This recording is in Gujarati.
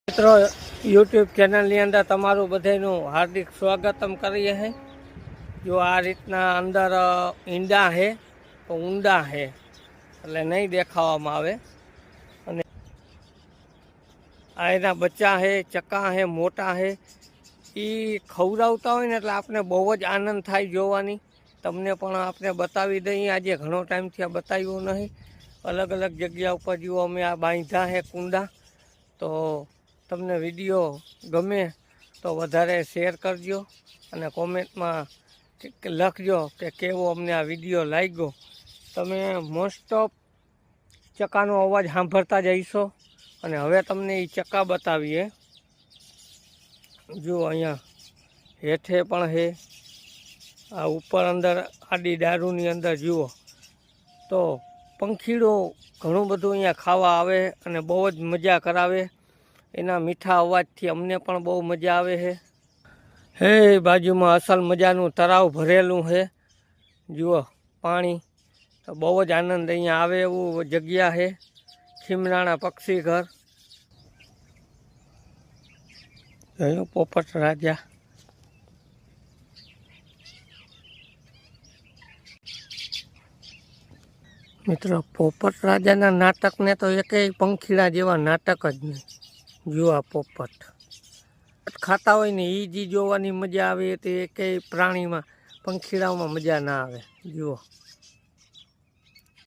મિત્રો યુટ્યુબ ચેનલની અંદર તમારું બધાનું હાર્દિક સ્વાગતમ કરીએ છીએ। જો આ રીતના અંદર ઈંડા છે તો ઊંડા છે એટલે નહીં દેખાવામાં આવે અને આ એના બચ્ચા છે, ચક્કા છે, મોટા છે એ ખવડાવતા હોય ને એટલે આપણે બહુ જ આનંદ થાય જોવાની। તમને પણ આપણે બતાવી દઈએ, આજે ઘણો ટાઈમથી આ બતાવ્યું નહીં। અલગ અલગ જગ્યા ઉપર જુઓ અમે આ બાંધ્યા છે કુંડા। તો તમને વિડીયો ગમે તો વધારે શેર કરજો અને કોમેન્ટમાં લખજો કે કેવો અમને આ વિડીયો લાગ્યો। તમે મોસ્ટ ઓફ ચક્કાનો અવાજ સાંભળતા જઈશો અને હવે તમને એ ચક્કા બતાવીએ। જુઓ અહીંયા હેઠે પણ છે, આ ઉપર અંદર આડી દારૂની અંદર જુઓ તો પંખીડો ઘણું બધું અહીંયા ખાવા આવે અને બહુ જ મજા કરાવે। એના મીઠા અવાજથી અમને પણ બહુ મજા આવે છે। હે બાજુમાં અસલ મજાનું તળાવ ભરેલું છે, જુઓ પાણી તો બહુ જ આનંદ અહીંયા આવે એવું જગ્યા છે। ખીમરાણા પક્ષી ઘર જોયું, પોપટ રાજા। મિત્રો પોપટ રાજાના નાટકને તો એકેય પંખીડા જેવા નાટક જ નહીં। જુઓ આ પોપટ ખાતા હોય ને એ જ જોવાની મજા આવે, તે એકેય પ્રાણીમાં પંખીડાઓમાં મજા ના આવે। જુઓ